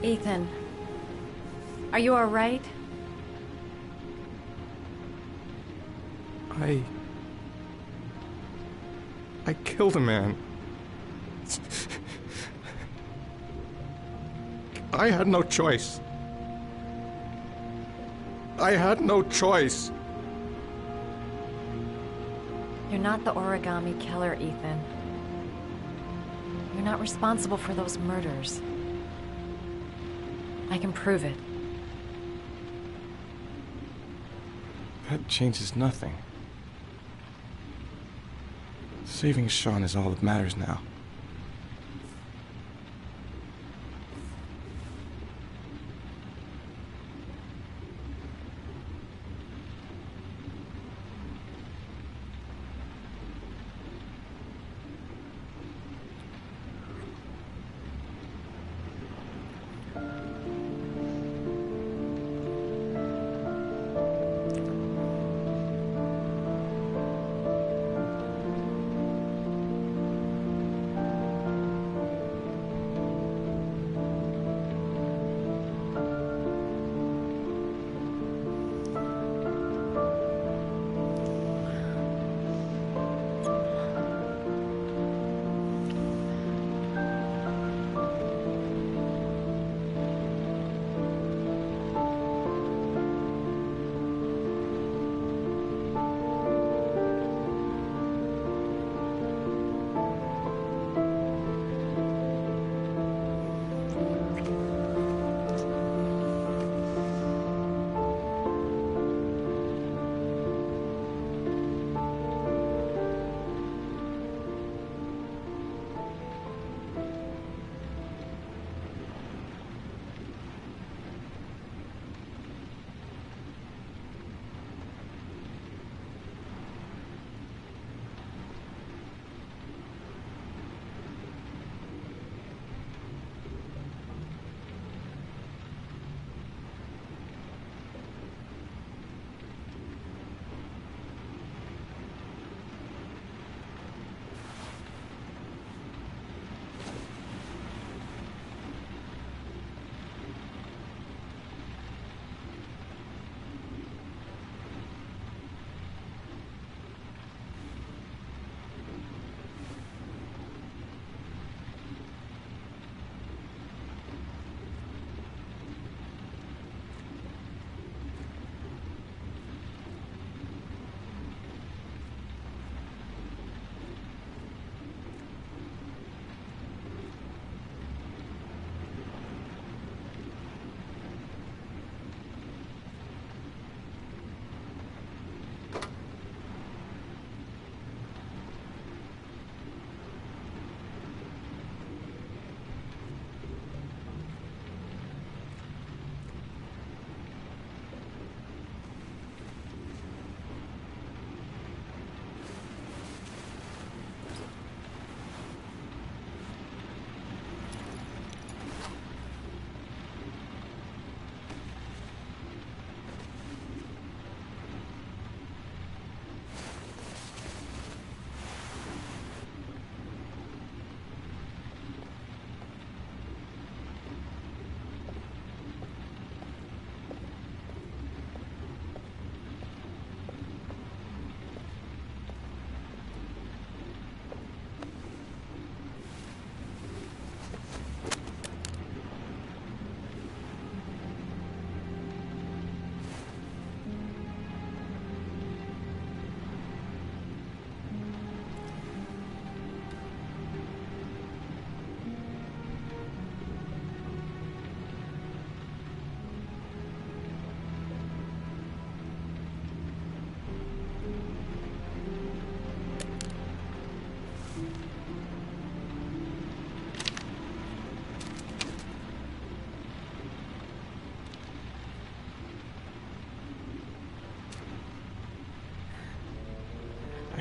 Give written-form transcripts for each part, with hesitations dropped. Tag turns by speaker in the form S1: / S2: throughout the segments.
S1: Ethan, are you all right?
S2: I killed a man. I had no choice. I had no choice.
S1: You're not the origami killer, Ethan. You're not responsible for those murders. I can prove it.
S2: That changes nothing. Saving Sean is all that matters now.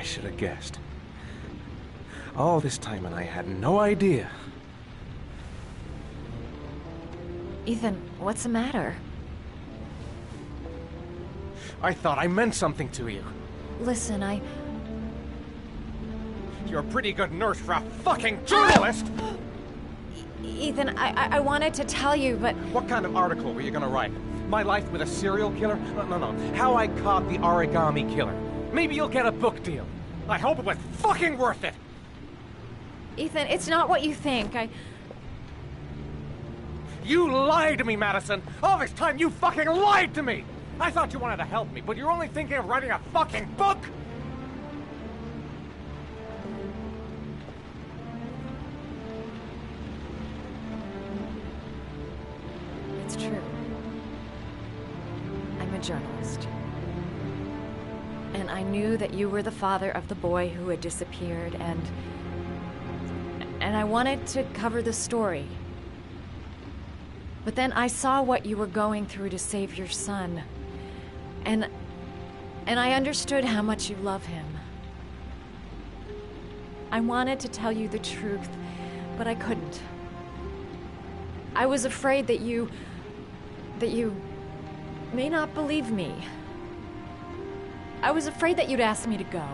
S3: I should have guessed. All this time and I had no idea.
S1: Ethan, what's the matter?
S3: I thought I meant something to you.
S1: Listen,
S3: You're a pretty good nurse for a fucking journalist!
S1: Ethan, I wanted to tell you, but...
S3: What kind of article were you gonna write? My life with a serial killer? No. How I caught the origami killer. Maybe you'll get a book deal. I hope it was fucking worth it!
S1: Ethan, it's not what you think.
S3: You lied to me, Madison! All this time you fucking lied to me! I thought you wanted to help me, but you're only thinking of writing a fucking book?
S1: It's true. I'm a journalist. And I knew that you were the father of the boy who had disappeared, and I wanted to cover the story. But then I saw what you were going through to save your son. And I understood how much you love him. I wanted to tell you the truth, but I couldn't. I was afraid that you may not believe me. I was afraid that you'd ask me to go.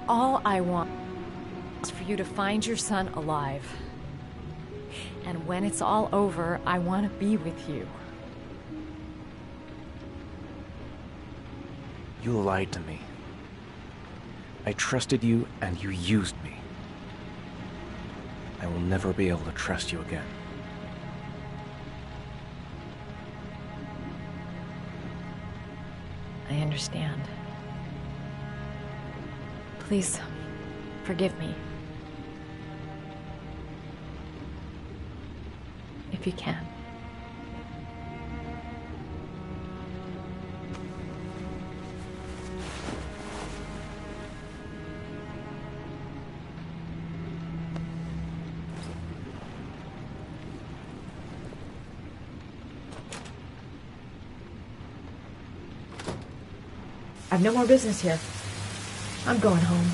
S1: All I want is for you to find your son alive. And when it's all over, I want to be with you.
S3: You lied to me. I trusted you, and you used me. I will never be able to trust you again.
S1: I understand. Please, forgive me. If you can.
S4: I've no more business here. I'm going home.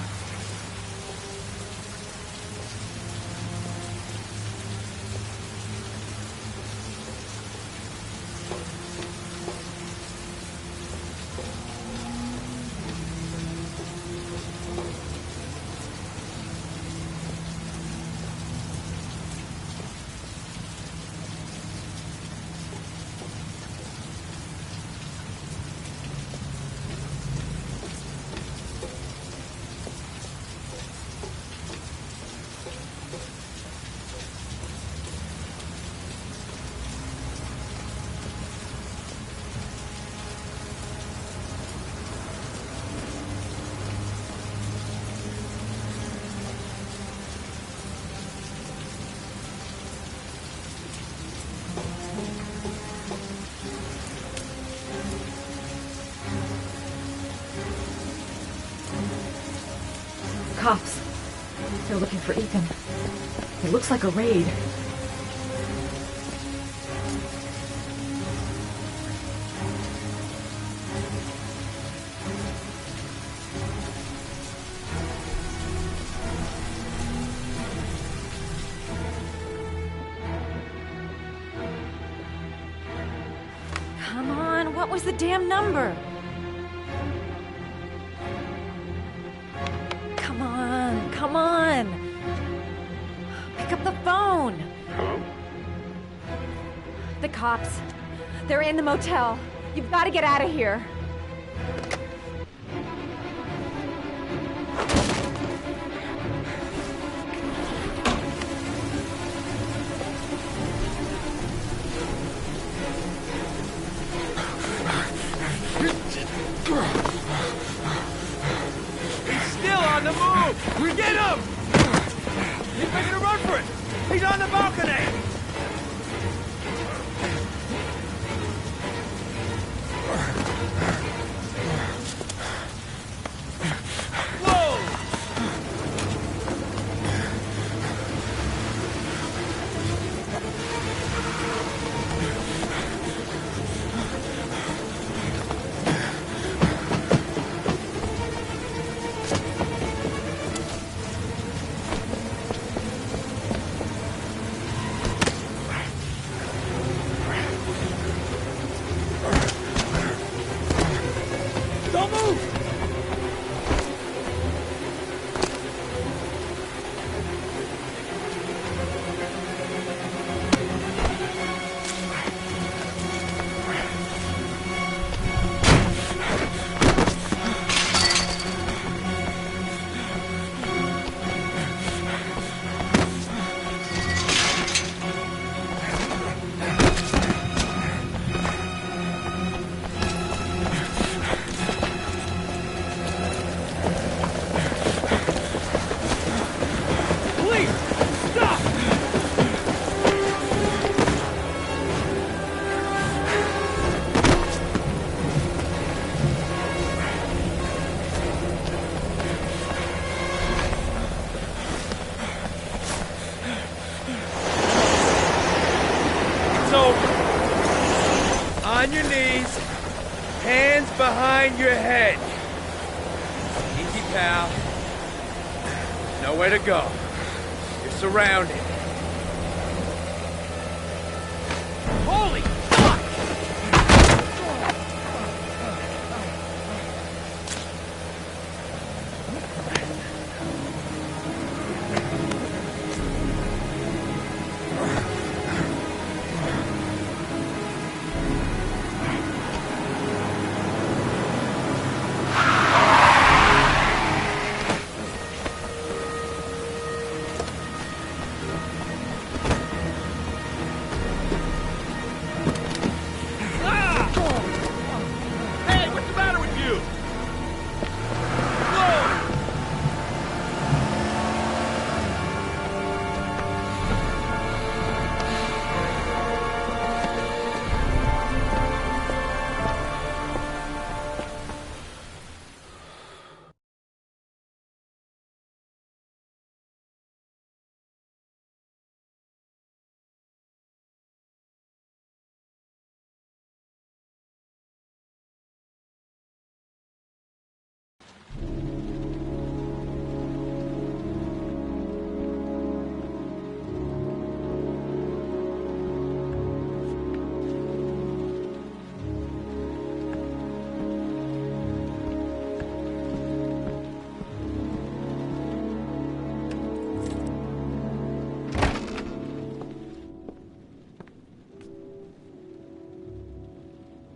S4: Cops. They're looking for Ethan. It looks like a raid.
S1: Come on, what was the damn number? Come on! Pick up the phone!
S5: Hello?
S1: The cops. They're in the motel. You've got to get out of here.
S3: On the move! We get him! He's making a run for it! He's on the balcony! Whoa!
S5: Mind your head. Easy, pal. Nowhere to go. You're surrounded. Holy fuck!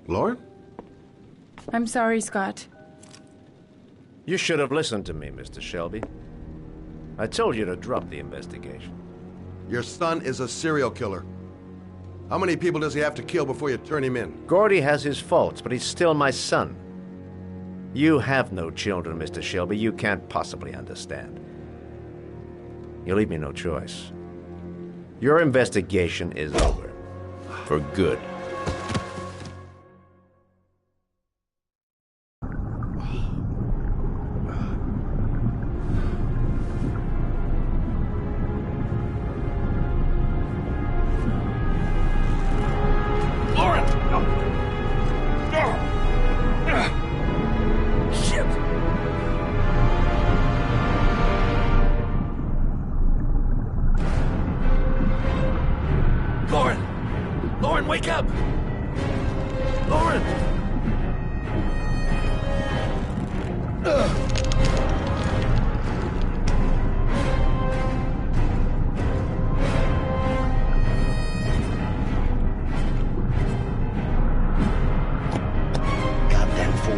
S6: Lauren?
S7: I'm sorry, Scott.
S8: You should have listened to me, Mr. Shelby. I told you to drop the investigation.
S6: Your son is a serial killer. How many people does he have to kill before you turn him in?
S8: Gordy has his faults, but he's still my son. You have no children, Mr. Shelby. You can't possibly understand. You leave me no choice. Your investigation is over. For good.
S5: Lauren, wake up! Lauren!
S6: Goddamn fool.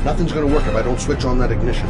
S6: Nothing's gonna work if I don't switch on that ignition.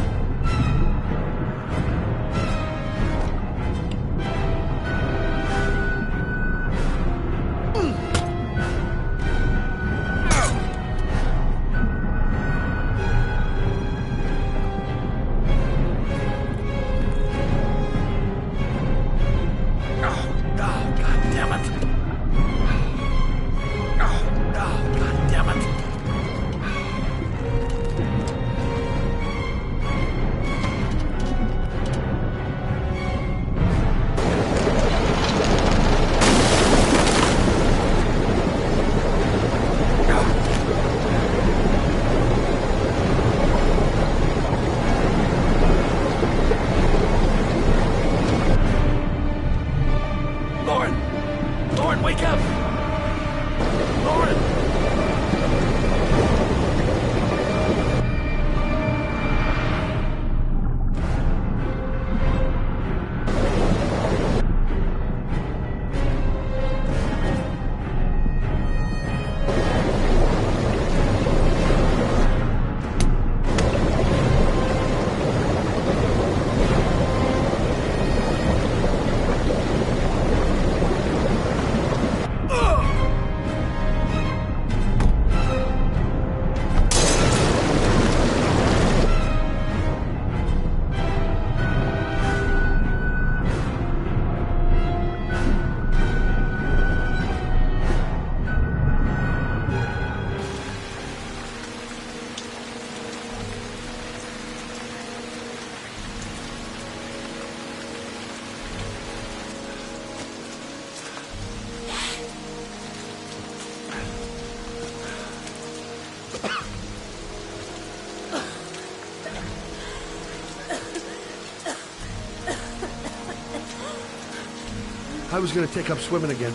S6: I was gonna take up swimming again.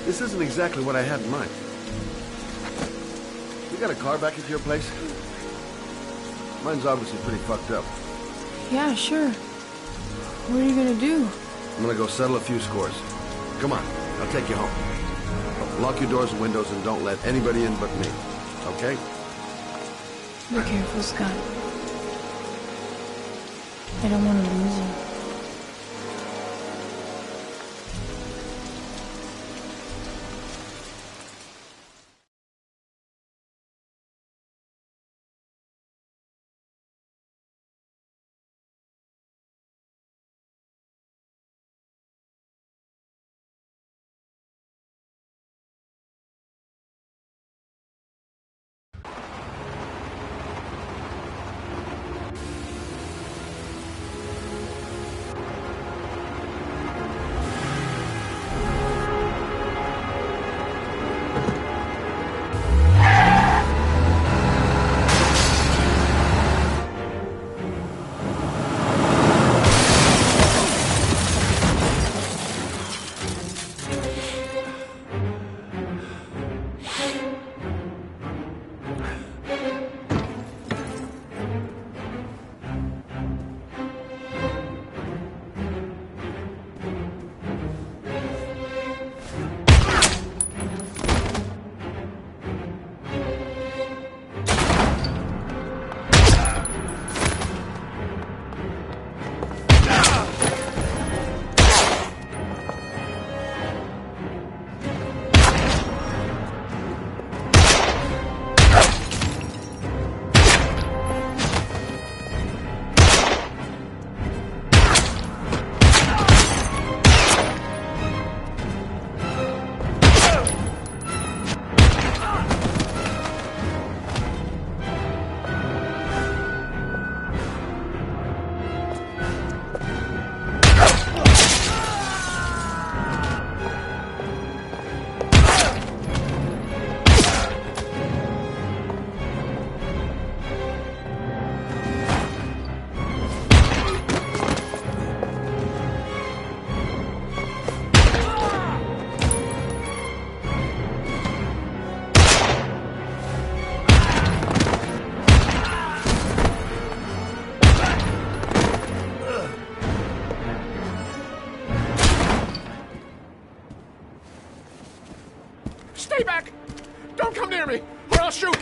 S6: This isn't exactly what I had in mind. You got a car back at your place? Mine's obviously pretty fucked up.
S7: Yeah, sure. What are you gonna do?
S6: I'm gonna go settle a few scores. Come on, I'll take you home. Lock your doors and windows and don't let anybody in but me. Okay?
S7: Be careful, Scott. I don't want to lose you.
S3: Stay back! Don't come near me, or I'll shoot!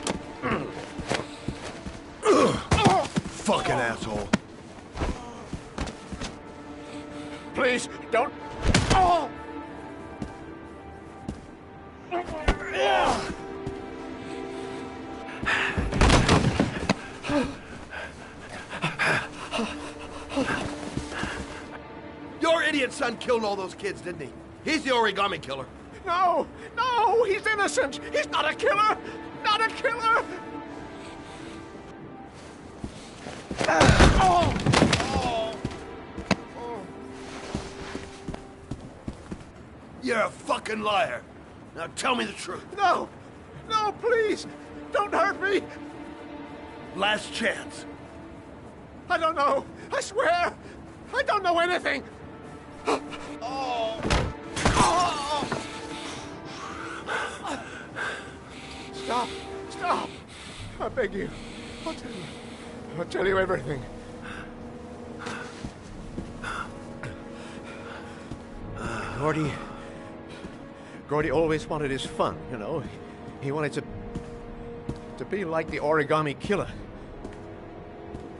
S6: Fucking asshole.
S3: Please, don't... Oh!
S6: Your idiot son killed all those kids, didn't he? He's the origami killer.
S3: No! No! He's innocent! He's not a killer! Not a killer! Oh! Oh! Oh!
S6: You're a fucking liar. Now tell me the truth.
S3: No! No, please! Don't hurt me!
S6: Last chance.
S3: I don't know! I swear! I don't know anything! Oh! Oh! Stop! Stop! I beg you. I'll tell you. I'll tell you everything.
S8: Gordy always wanted his fun, you know. He wanted to be like the origami killer.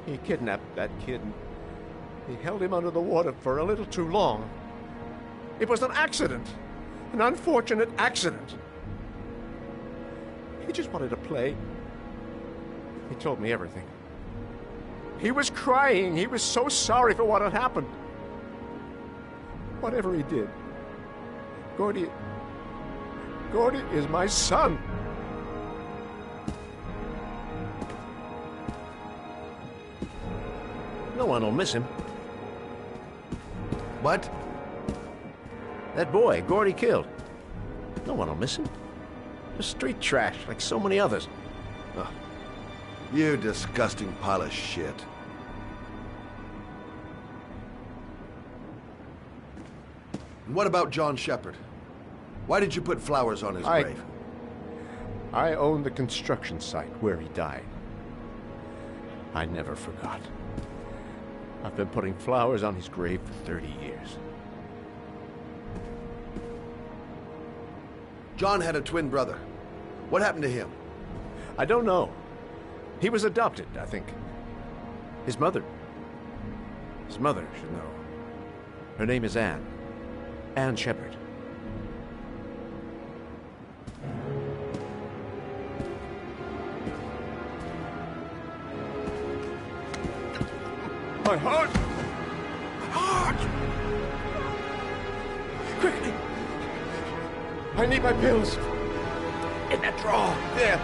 S8: He kidnapped that kid and he held him under the water for a little too long. It was an accident. An unfortunate accident. He just wanted to play. He told me everything.
S3: He was crying. He was so sorry for what had happened. Whatever he did, Gordy is my son.
S8: No one will miss him.
S6: What?
S8: That boy, Gordy killed. No one will miss him. Just street trash, like so many others.
S6: Oh, you disgusting pile of shit. And what about John Shepard? Why did you put flowers on his grave?
S8: I own the construction site where he died. I never forgot. I've been putting flowers on his grave for 30 years.
S6: John had a twin brother. What happened to him?
S8: I don't know. He was adopted, I think. His mother should know. Her name is Anne. Anne Shepard. My heart! My heart! Quickly! I need my pills. In that drawer. There.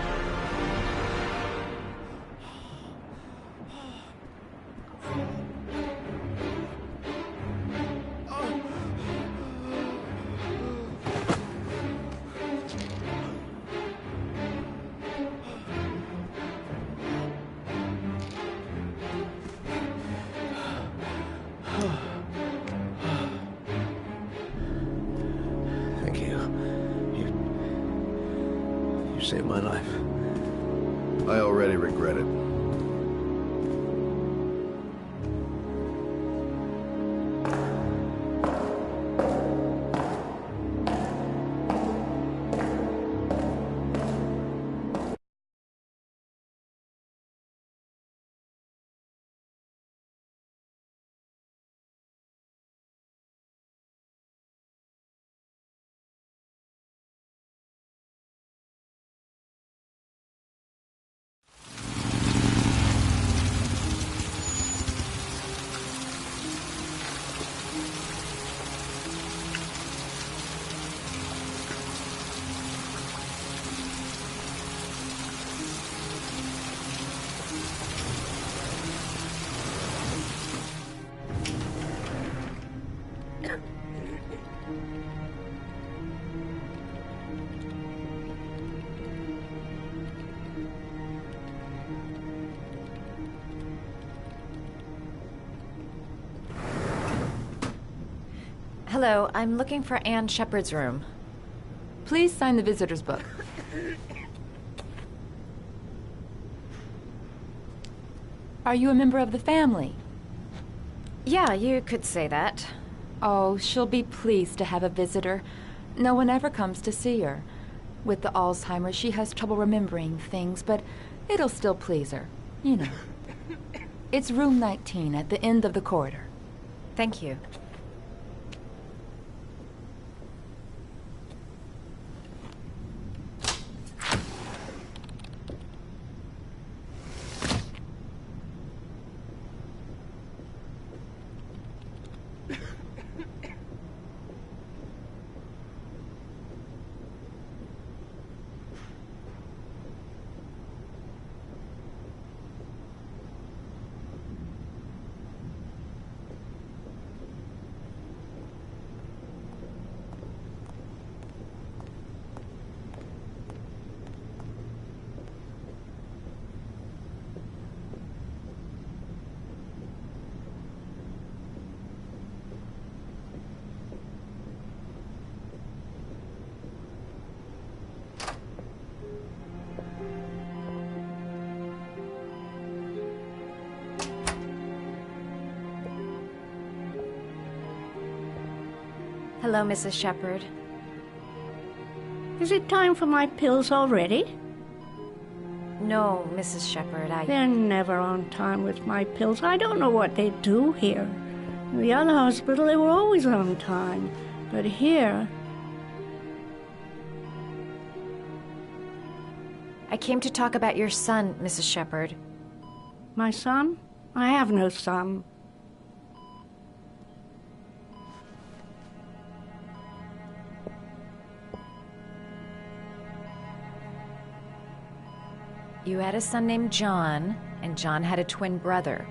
S8: Thank you. You saved my life.
S6: I already regret it.
S1: Hello, I'm looking for Anne Shepard's room.
S4: Please sign the visitor's book. Are you a member of the family?
S1: Yeah, you could say that.
S4: Oh, she'll be pleased to have a visitor. No one ever comes to see her. With the Alzheimer's, she has trouble remembering things, but it'll still please her. You know. It's room 19 at the end of the corridor.
S1: Thank you. Hello, Mrs. Shepard.
S9: Is it time for my pills already?
S1: No, Mrs. Shepard,
S9: They're never on time with my pills. I don't know what they do here. In the other hospital, they were always on time. But here...
S1: I came to talk about your son, Mrs. Shepard.
S9: My son? I have no son.
S1: You had a son named John, and John had a twin brother.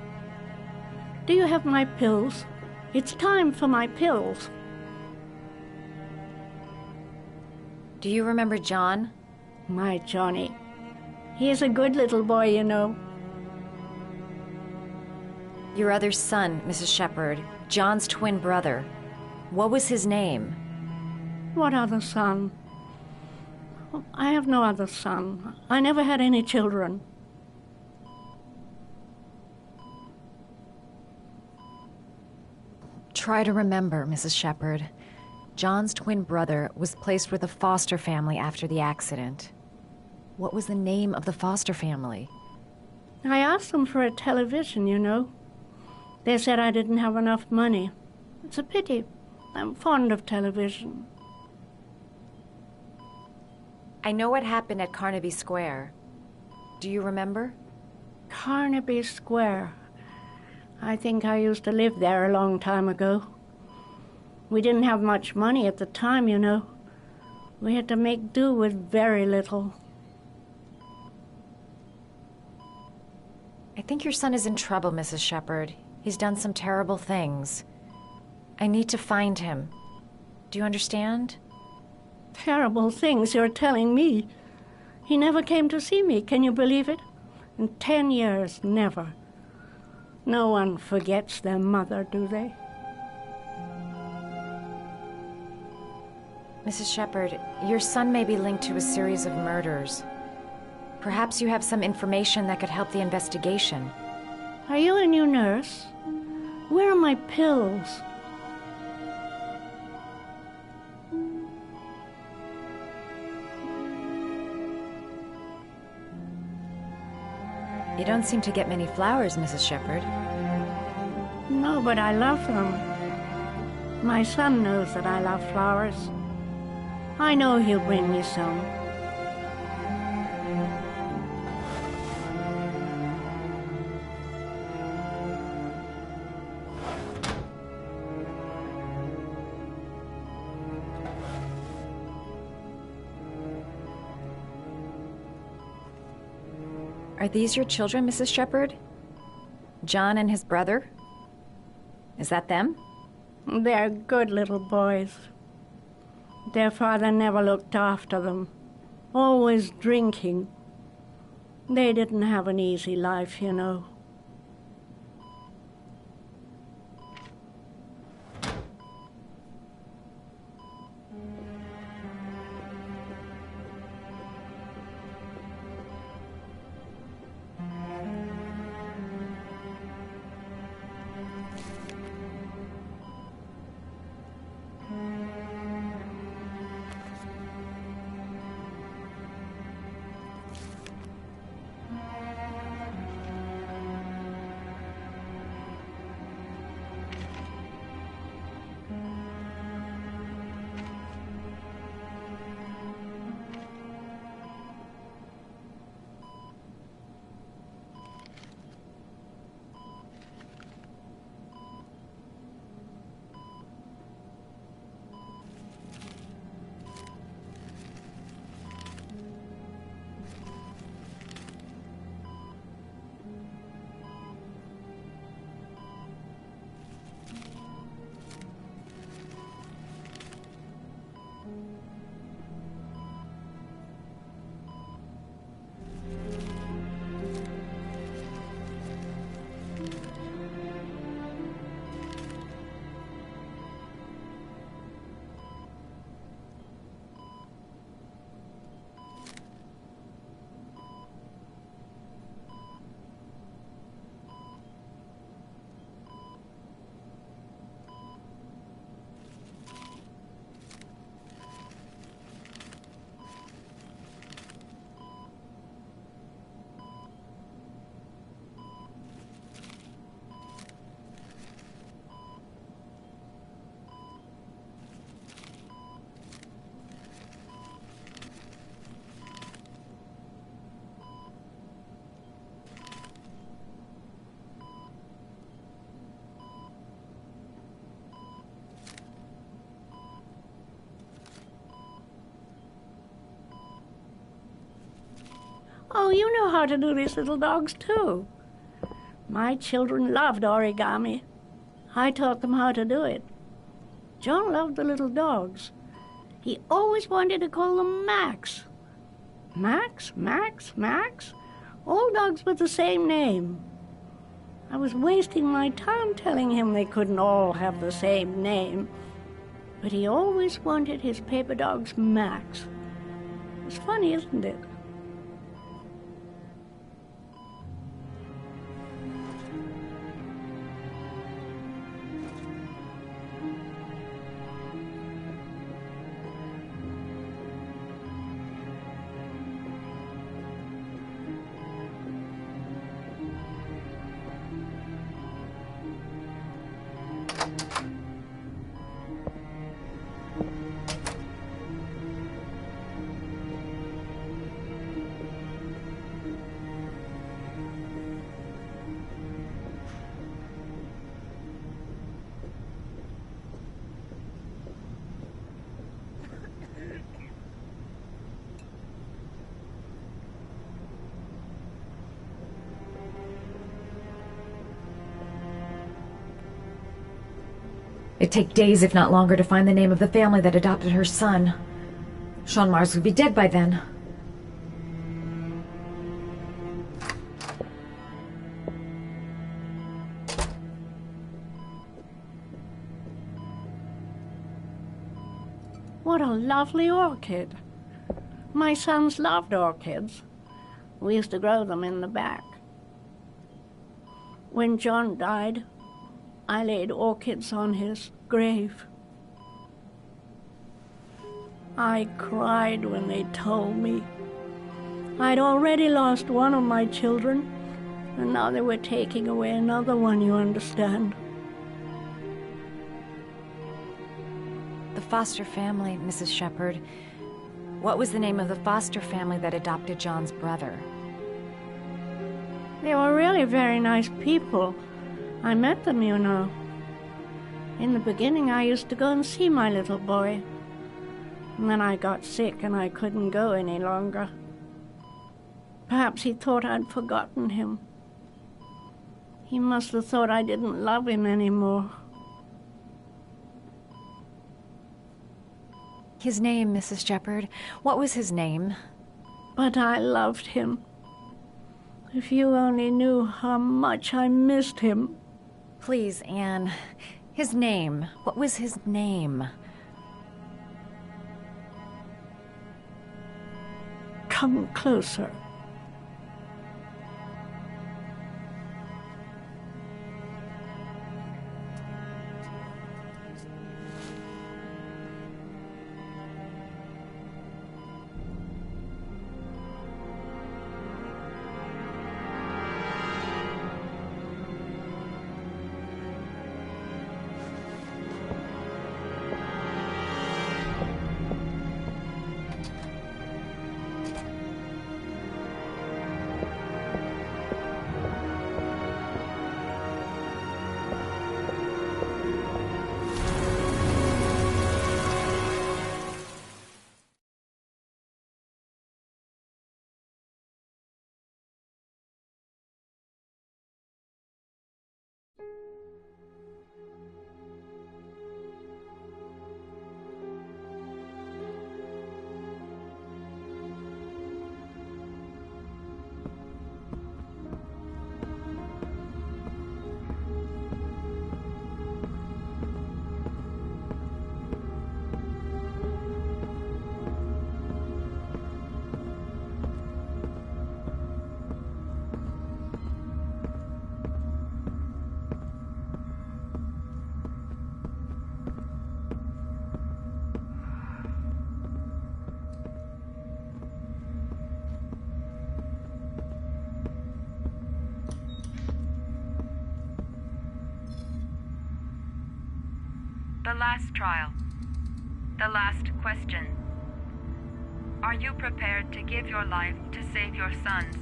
S9: Do you have my pills? It's time for my pills.
S1: Do you remember John?
S9: My Johnny. He is a good little boy, you know.
S1: Your other son, Mrs. Shepard, John's twin brother. What was his name?
S9: What other son? I have no other son. I never had any children.
S1: Try to remember, Mrs. Shepherd. John's twin brother was placed with a foster family after the accident. What was the name of the foster family?
S9: I asked them for a television, you know. They said I didn't have enough money. It's a pity. I'm fond of television.
S1: I know what happened at Carnaby Square. Do you remember?
S9: Carnaby Square. I think I used to live there a long time ago. We didn't have much money at the time, you know. We had to make do with very little.
S1: I think your son is in trouble, Mrs. Shepherd. He's done some terrible things. I need to find him. Do you understand?
S9: Terrible things you're telling me. He never came to see me, can you believe it? In 10 years, never. No one forgets their mother, do they?
S1: Mrs. Shepherd, your son may be linked to a series of murders. Perhaps you have some information that could help the investigation.
S9: Are you a new nurse? Where are my pills?
S1: You don't seem to get many flowers, Mrs. Shepherd.
S9: No, but I love them. My son knows that I love flowers. I know he'll bring me some.
S1: Are these your children, Mrs. Shepherd? John and his brother? Is that them?
S9: They're good little boys. Their father never looked after them, always drinking. They didn't have an easy life, you know. Oh, you know how to do these little dogs, too. My children loved origami. I taught them how to do it. John loved the little dogs. He always wanted to call them Max. Max, Max, Max. All dogs with the same name. I was wasting my time telling him they couldn't all have the same name. But he always wanted his paper dog's Max. It's funny, isn't it?
S1: It'd take days, if not longer, to find the name of the family that adopted her son. Sean Mars would be dead by then.
S9: What a lovely orchid. My sons loved orchids. We used to grow them in the back. When John died, I laid orchids on his grave. I cried when they told me I'd already lost one of my children, and now they were taking away another one, you understand.
S1: The foster family, Mrs. Shepherd. What was the name of the foster family that adopted John's brother?
S9: They were really very nice people. I met them, you know. In the beginning, I used to go and see my little boy. And then I got sick and I couldn't go any longer. Perhaps he thought I'd forgotten him. He must have thought I didn't love him anymore.
S1: His name, Mrs. Shepherd. What was his name?
S9: But I loved him. If you only knew how much I missed him.
S1: Please, Anne. His name. What was his name?
S9: Come closer.
S4: The last trial. The last question. Are you prepared to give your life to save your sons?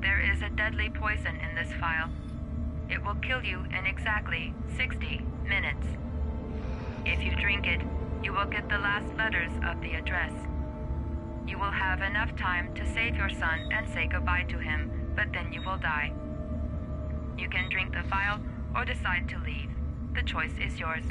S4: There is a deadly poison in this vial. It will kill you in exactly 60 minutes. If you drink it, you will get the last letters of the address. You will have enough time to save your son and say goodbye to him, but then you will die. You can drink the vial or decide to leave. The choice is yours.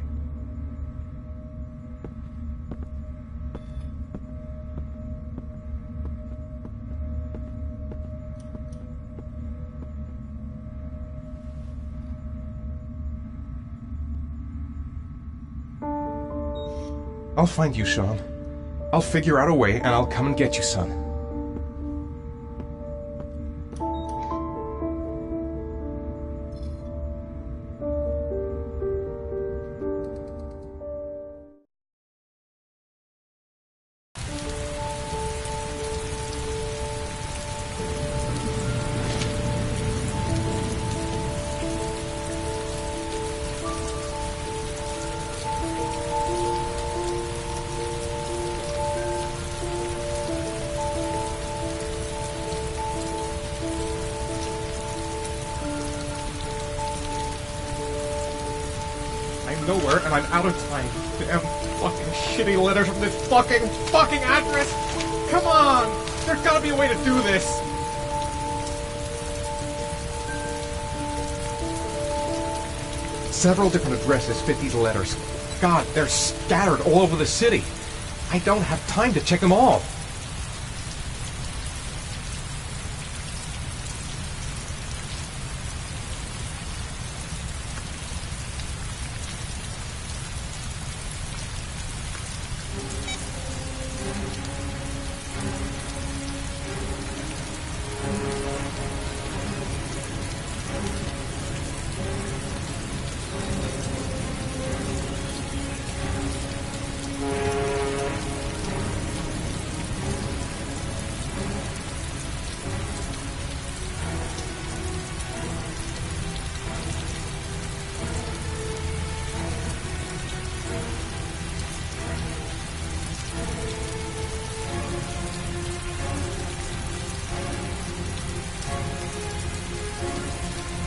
S3: I'll find you, Sean. I'll figure out a way, and I'll come and get you, son. I'm nowhere, and I'm out of time. Damn fucking shitty letters from this fucking address! Come on! There's gotta be a way to do this! Several different addresses fit these letters. God, they're scattered all over the city. I don't have time to check them all.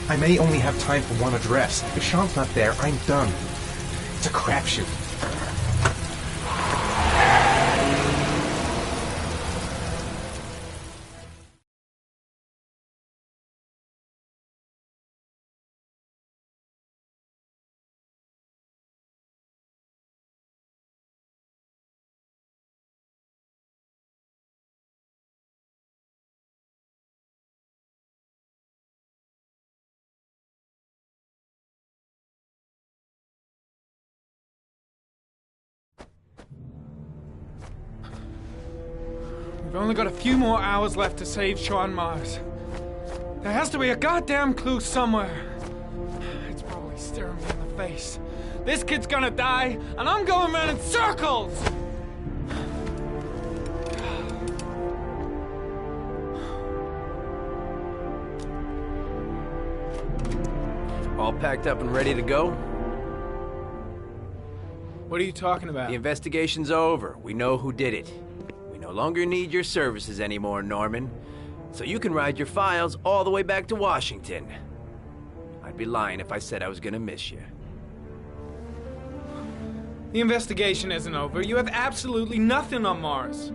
S3: I may only have time for one address. If Sean's not there, I'm done. It's a crapshoot.
S10: We've only got a few more hours left to save Sean Mars. There has to be a goddamn clue somewhere. It's probably staring me in the face. This kid's gonna die, and I'm going around in circles!
S5: All packed up and ready to go?
S10: What are you talking about?
S5: The investigation's over. We know who did it. We no longer need your services anymore, Norman. So you can ride your files all the way back to Washington. I'd be lying if I said I was gonna miss you.
S10: The investigation isn't over. You have absolutely nothing on Mars.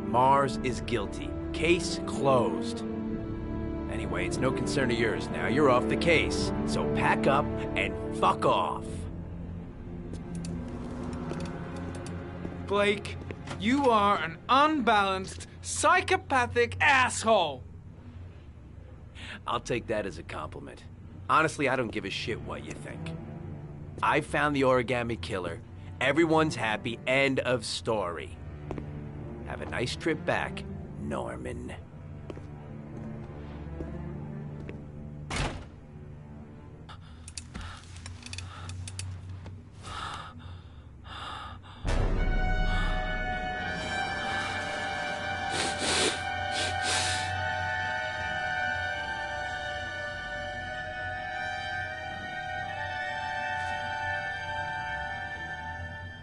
S5: Mars is guilty. Case closed. Anyway, it's no concern of yours now. You're off the case. So pack up and fuck off.
S10: Blake, you are an unbalanced, psychopathic asshole!
S5: I'll take that as a compliment. Honestly, I don't give a shit what you think. I found the origami killer. Everyone's happy. End of story. Have a nice trip back, Norman.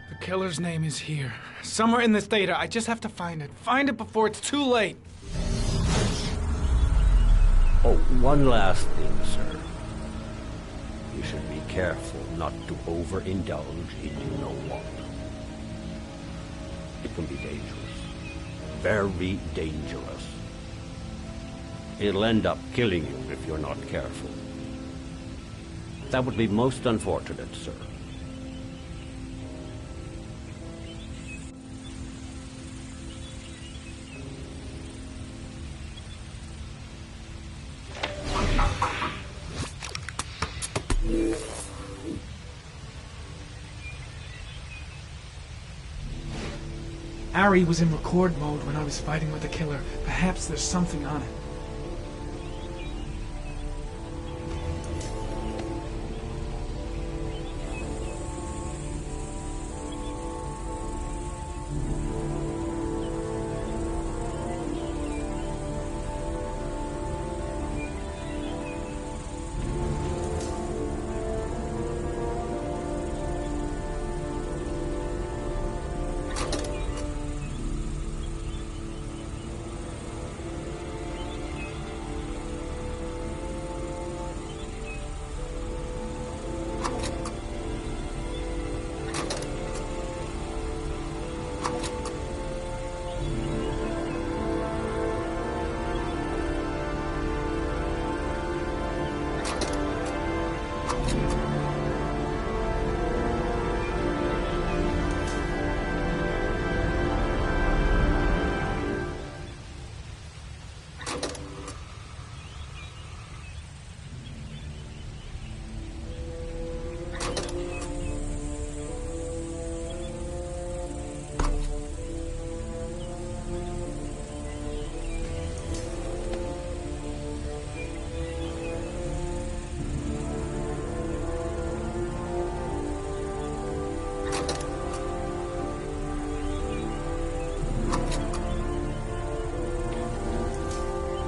S10: The killer's name is here. Somewhere in this data. I just have to find it. Find it before it's too late.
S11: Oh, one last thing, sir. You should be careful not to overindulge in you know what. It can be dangerous. Very dangerous. It'll end up killing you if you're not careful. That would be most unfortunate, sir.
S10: Ari was in record mode when I was fighting with the killer. Perhaps there's something on it.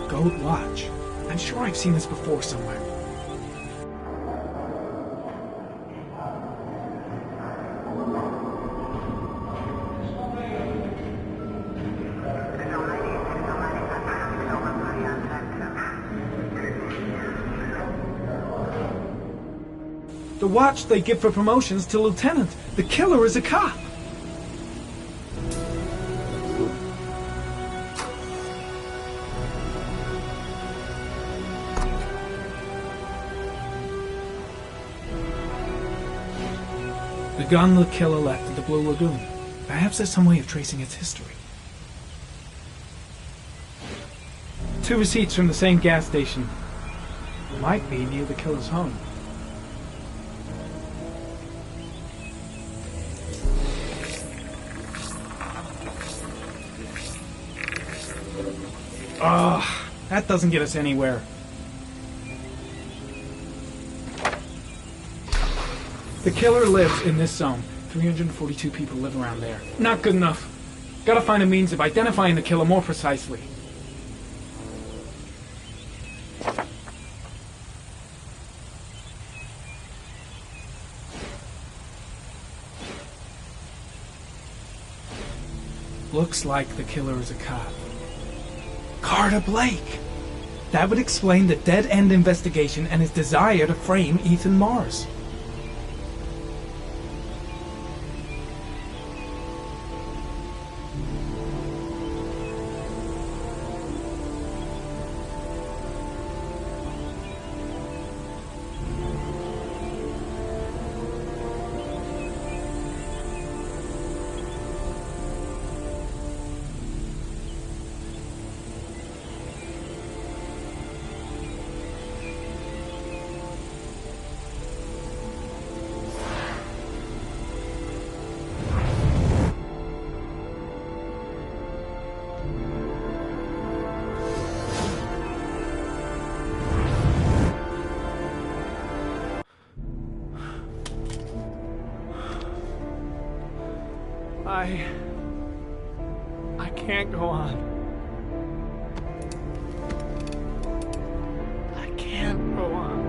S10: Gold watch. I'm sure I've seen this before somewhere. The watch they give for promotions to lieutenant. The killer is a cop. The gun the killer left at the Blue Lagoon. Perhaps there's some way of tracing its history. 2 receipts from the same gas station. Might be near the killer's home. Ugh, that doesn't get us anywhere. The killer lives in this zone. 342 people live around there. Not good enough. Gotta find a means of identifying the killer more precisely. Looks like the killer is a cop. Carter Blake! That would explain the dead-end investigation and his desire to frame Ethan Mars. I can't go on. I can't go on.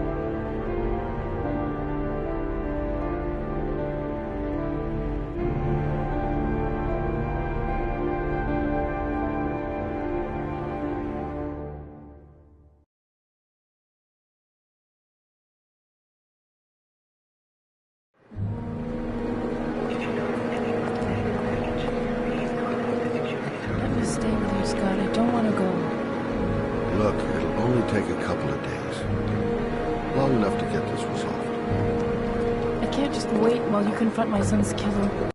S7: Stay with you, Scott. I don't want to go.
S6: Look, it'll only take a couple of days. Long enough to get this resolved.
S7: I can't just wait while you confront my son's killer.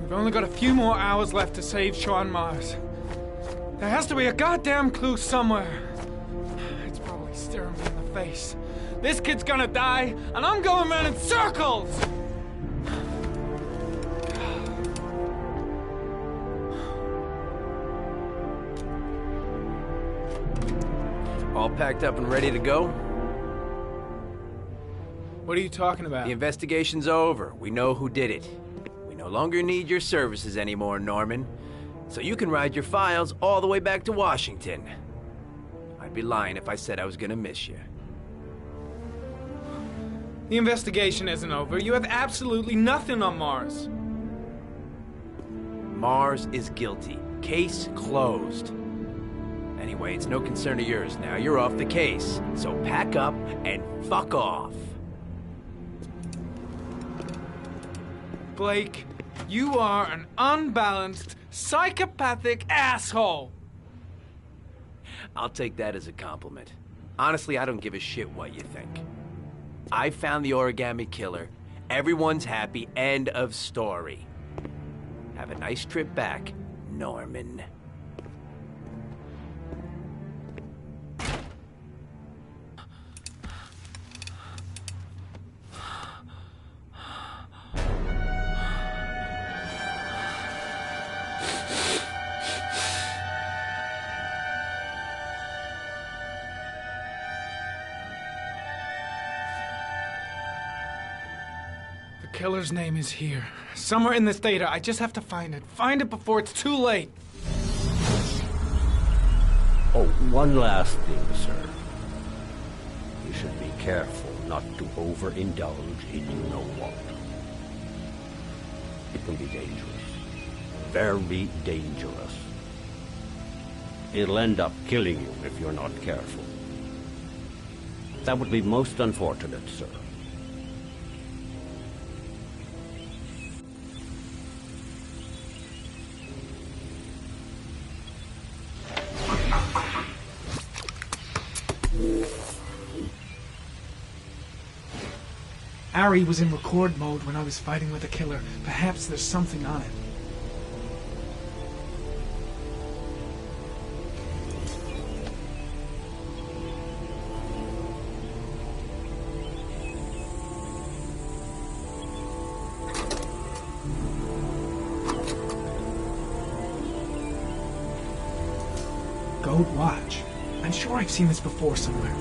S10: We've only got a few more hours left to save Sean Mars. There has to be a goddamn clue somewhere. It's probably staring me in the face. This kid's gonna die, and I'm going around in circles!
S5: All packed up and ready to go?
S10: What are you talking about?
S5: The investigation's over. We know who did it. We no longer need your services anymore, Norman. So you can ride your files all the way back to Washington. I'd be lying if I said I was gonna miss you.
S10: The investigation isn't over. You have absolutely nothing on Mars.
S5: Mars is guilty. Case closed. Anyway, it's no concern of yours now. You're off the case. So pack up and fuck off.
S10: Blake, you are an unbalanced, psychopathic asshole!
S5: I'll take that as a compliment. Honestly, I don't give a shit what you think. I found the origami killer. Everyone's happy. End of story. Have a nice trip back, Norman.
S10: The killer's name is here. Somewhere in this data. I just have to find it. Find it before it's too late.
S11: Oh, one last thing, sir. You should be careful not to overindulge in you know what. It can be dangerous. Very dangerous. It'll end up killing you if you're not careful. That would be most unfortunate, sir.
S10: Ari was in record mode when I was fighting with the killer. Perhaps there's something on it. Gold watch. I'm sure I've seen this before somewhere.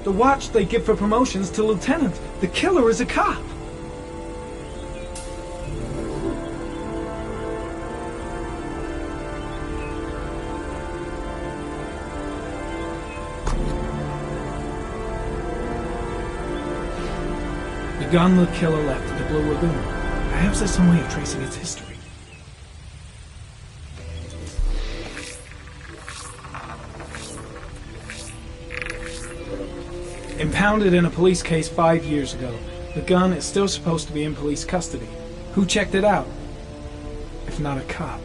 S10: The watch they give for promotions to lieutenant. The killer is a cop. The gun the killer left at the Blue Lagoon. Perhaps there's some way of tracing its history. Impounded in a police case 5 years ago, the gun is still supposed to be in police custody. Who checked it out? If not a cop.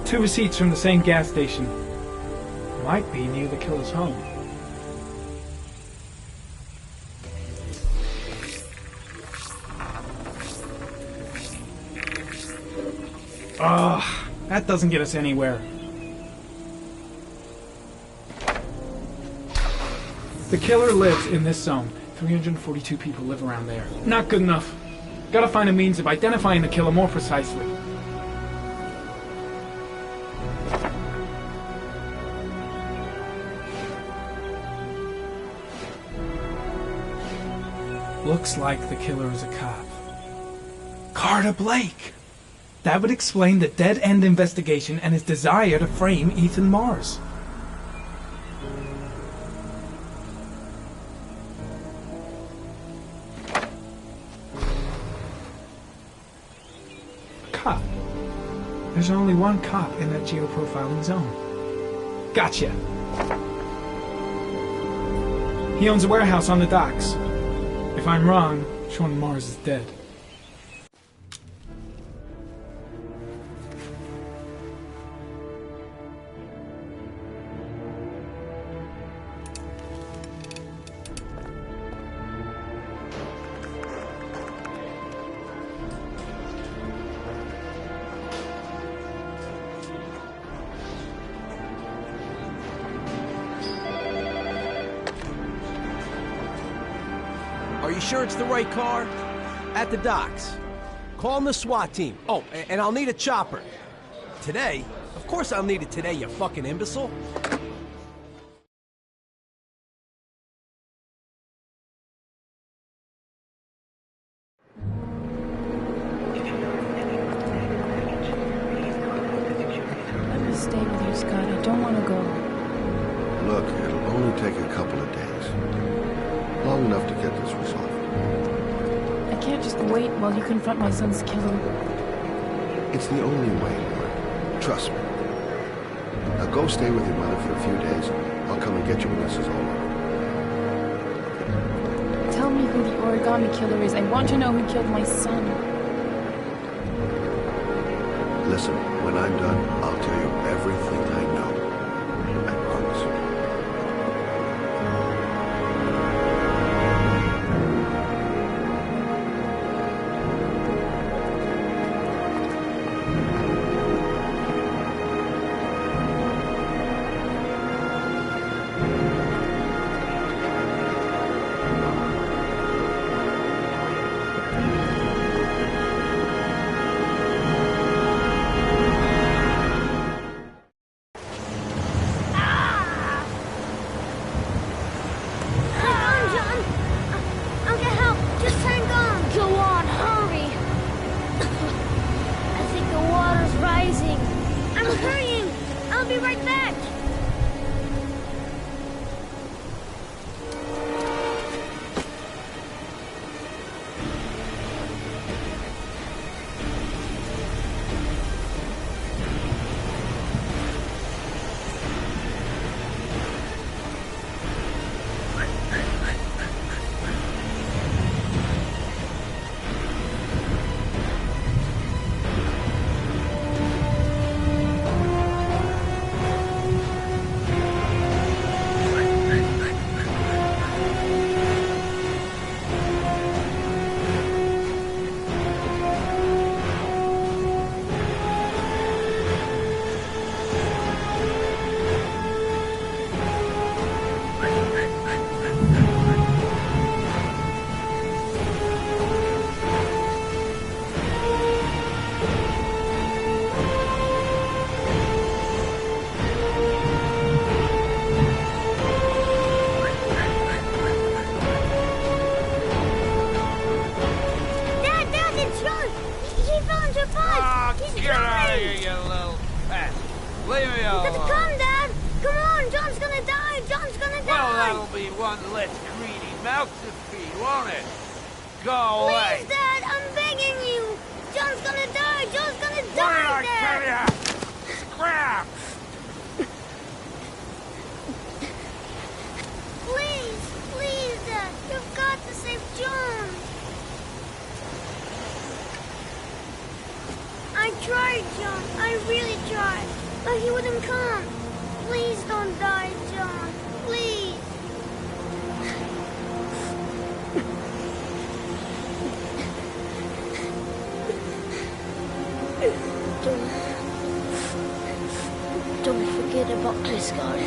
S10: Two receipts from the same gas station. Might be near the killer's home. Ugh, that doesn't get us anywhere. The killer lives in this zone. 342 people live around there. Not good enough. Gotta find a means of identifying the killer more precisely. Looks like the killer is a cop. Carter Blake! That would explain the dead-end investigation and his desire to frame Ethan Mars. A cop. There's only one cop in that geoprofiling zone. Gotcha. He owns a warehouse on the docks. If I'm wrong, Sean Mars is dead.
S5: Are you sure it's the right car? At the docks. Call the SWAT team. Oh, and I'll need a chopper. Today? Of course I'll need it today, you fucking imbecile.
S7: Let me stay with you, Scott. I don't want to go.
S6: Look, it'll only take a couple of days. Long enough to get this resolved.
S7: I can't just wait while you confront my son's killer.
S6: It's the only way, Laura. Trust me. Now go stay with your mother for a few days. I'll come and get you when this is all over.
S7: Tell me who the origami killer is. I want to know who killed my son.
S6: Listen, when I'm done, I'll tell you everything I know. I promise.
S9: Don't forget about me, Scotty.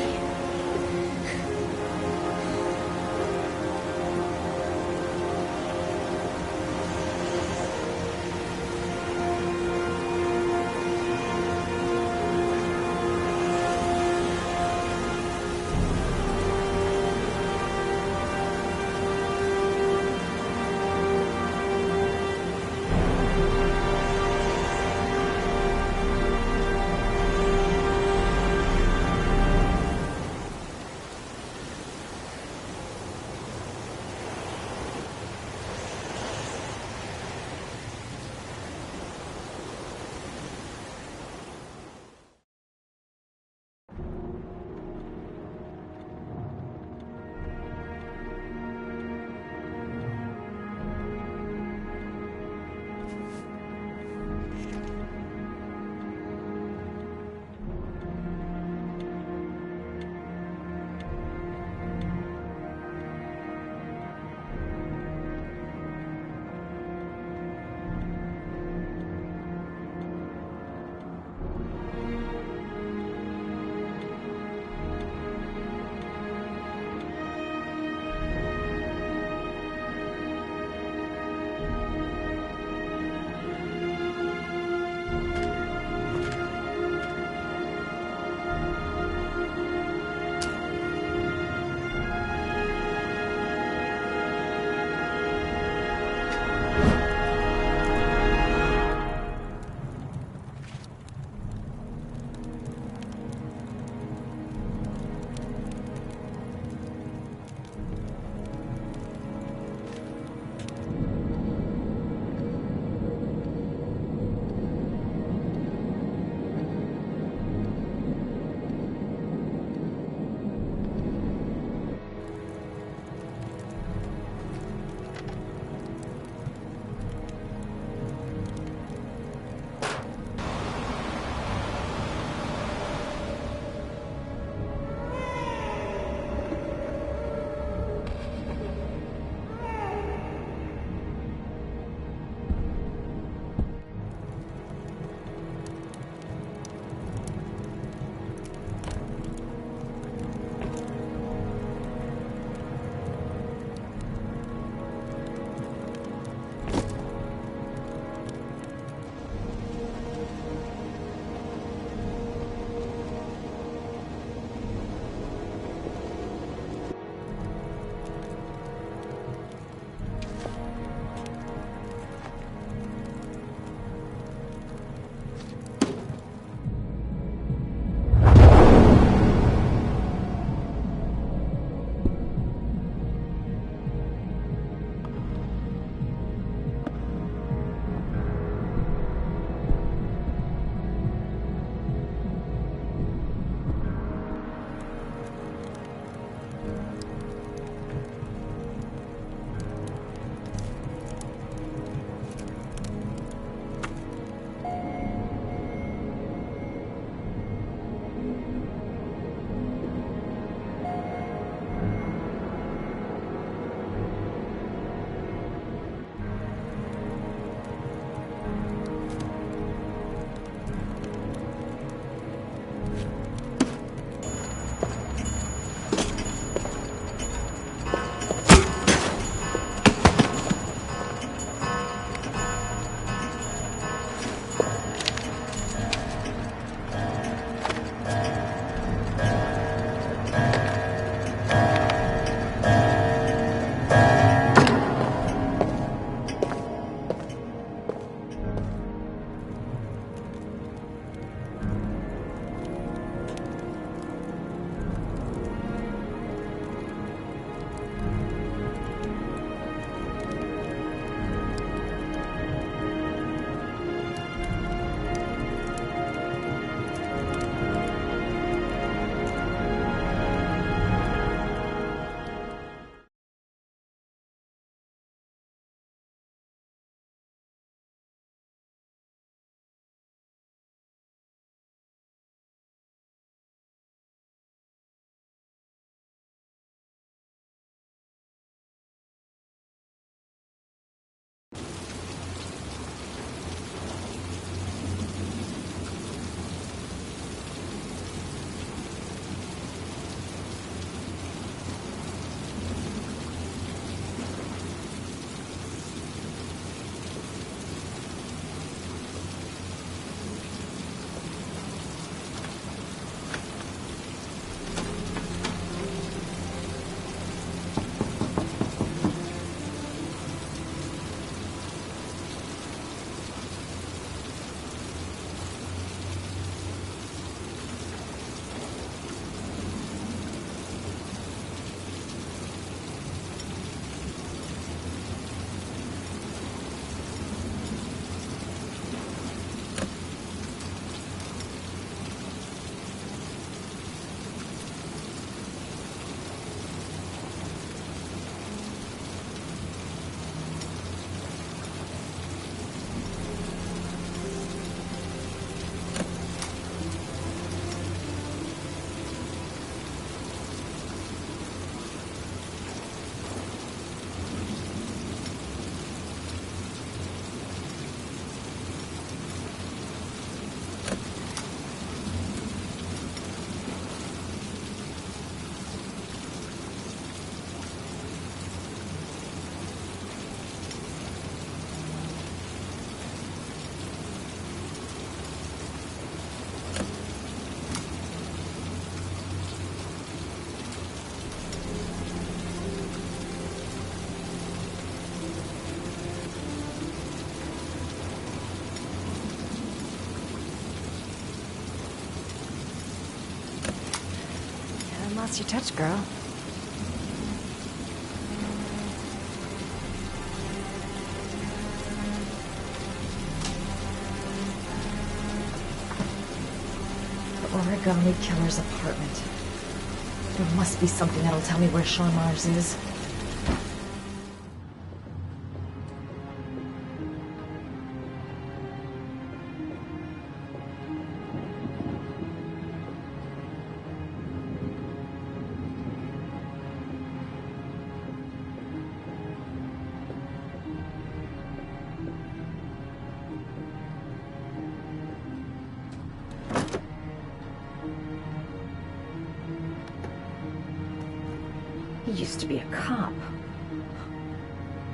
S1: lost your touch, girl.
S12: The Origami Killer's apartment. There must be something that'll tell me where Sean Mars is. He used to be a cop.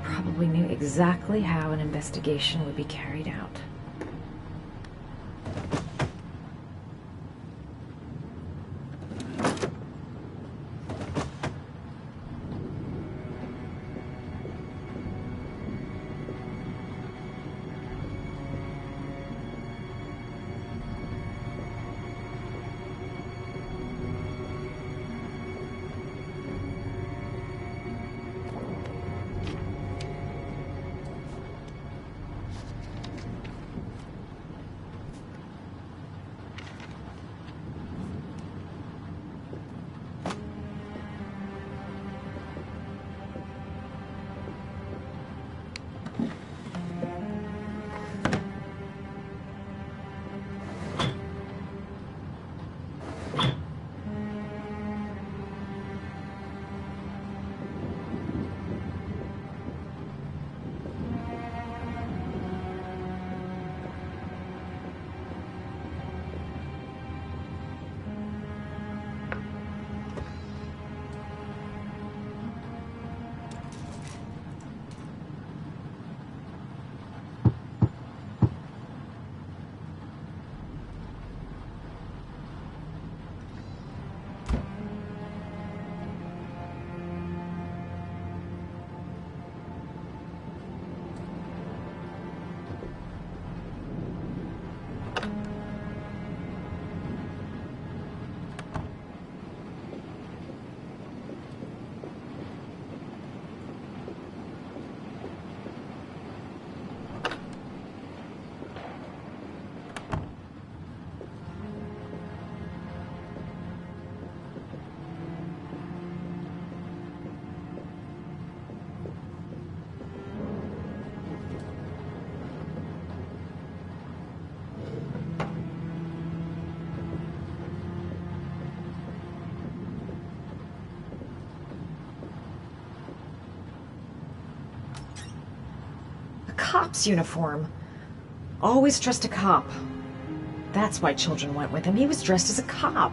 S12: Probably knew exactly how an investigation would be carried out. Cop's uniform. Always trust a cop. That's why children went with him. He was dressed as a cop.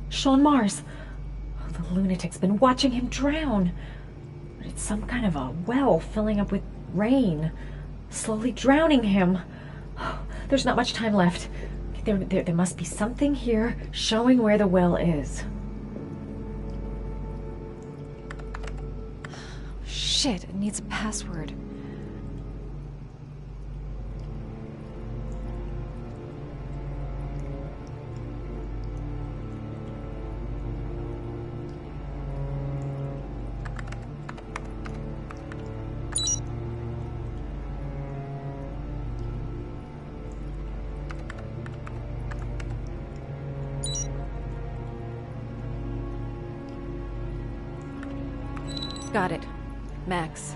S12: Sean Mars. Oh, the lunatic's been watching him drown. But it's some kind of a well filling up with rain, slowly drowning him. Oh, there's not much time left. There must be something here showing where the well is.
S1: Shit, it needs a password. Got it. Max.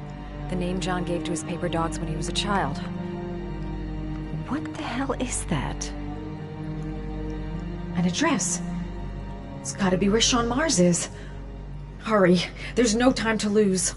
S1: The name John gave to his paper dogs when he was a child.
S12: What the hell is that? An address. It's gotta be where Sean Mars is. Hurry. There's no time to lose.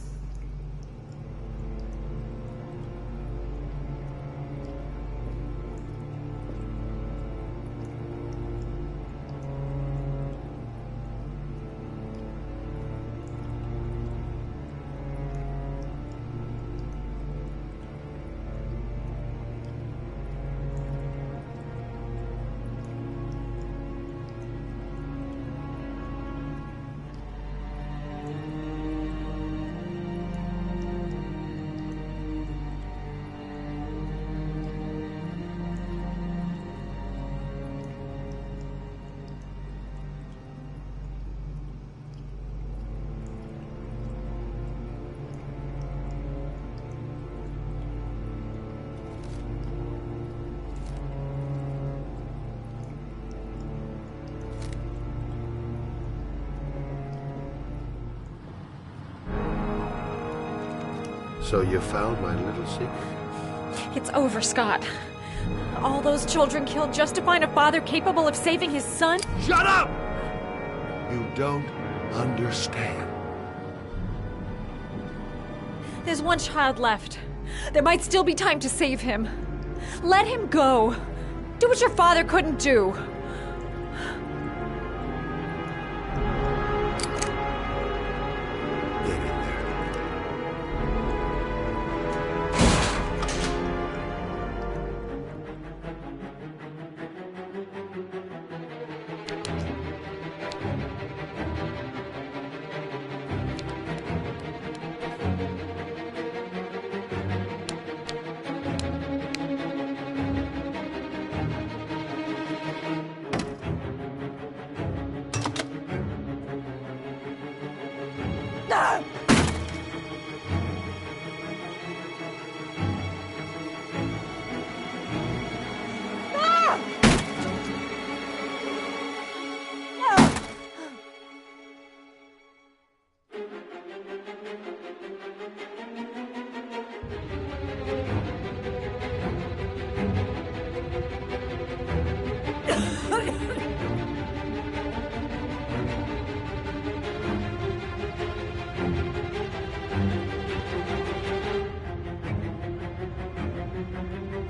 S6: So you found my little secret?
S1: It's over, Scott. All those children killed just to find a father capable of saving his son?
S6: Shut up! You don't understand.
S1: There's one child left. There might still be time to save him. Let him go. Do what your father couldn't do.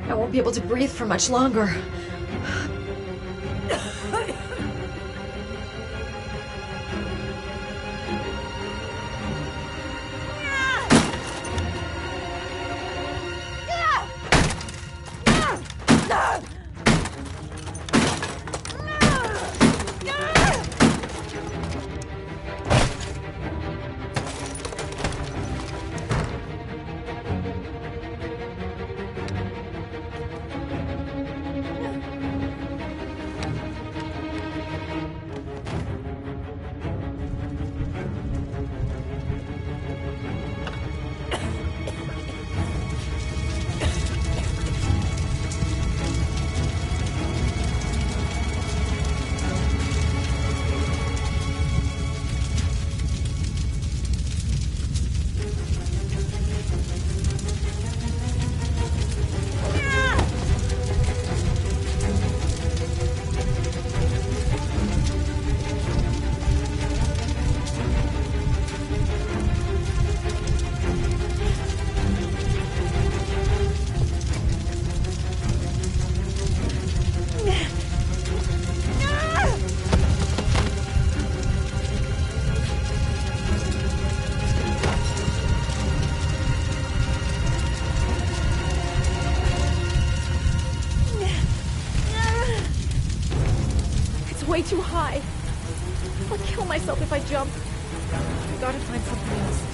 S1: I won't be able to breathe for much longer. Way too high. I'll kill myself if I jump. I gotta find something else.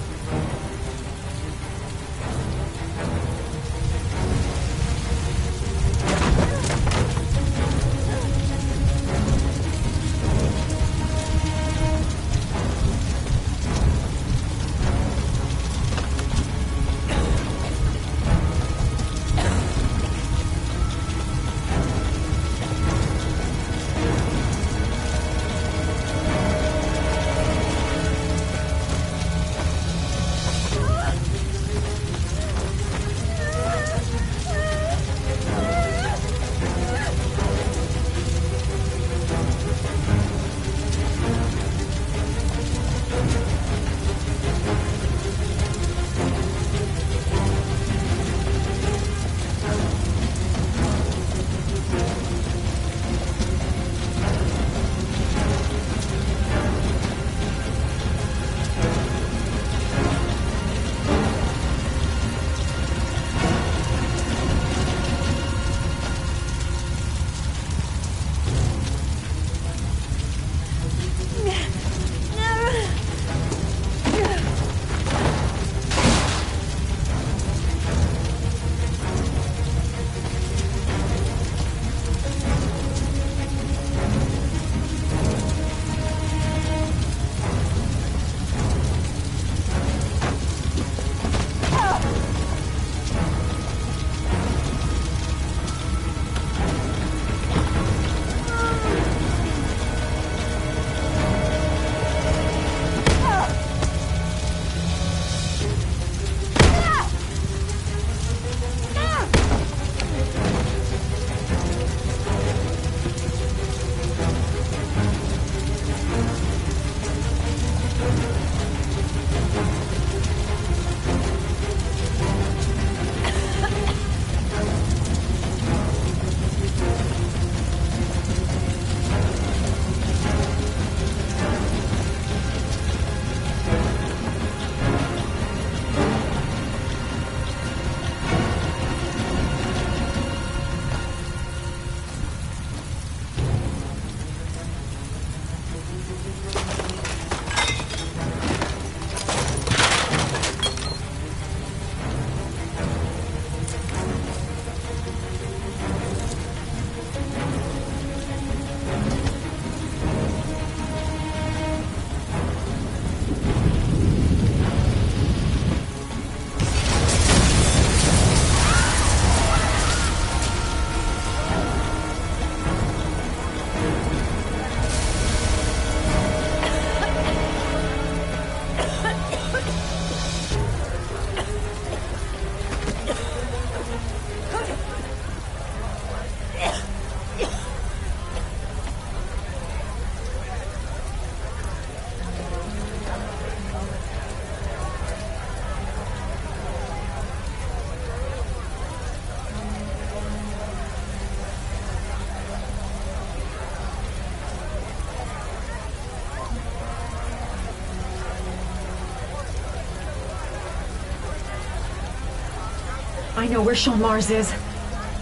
S12: I know where Sean Mars is.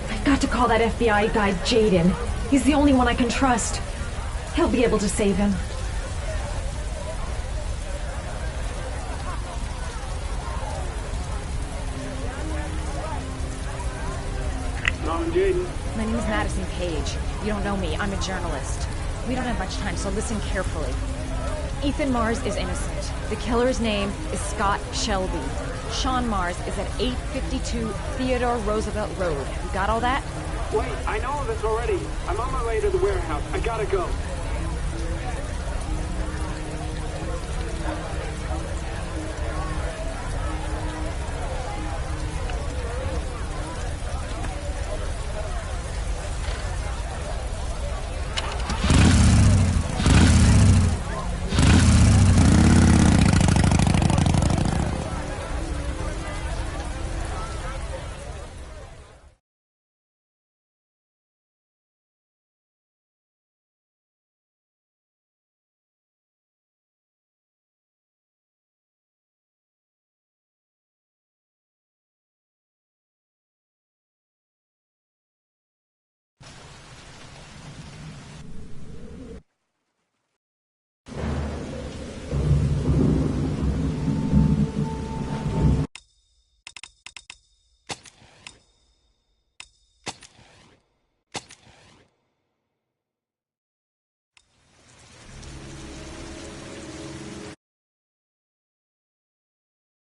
S12: I've got to call that FBI guy, Jaden. He's the only one I can trust. He'll be able to save him.
S1: My name is Madison Page. You don't know me. I'm a journalist. We don't have much time, so listen carefully. Ethan Mars is innocent. The killer's name is Scott Shelby. Sean Mars is at 852 Theodore Roosevelt Road. You got all that?
S13: Wait, I know this already. I'm on my way to the warehouse. I gotta go.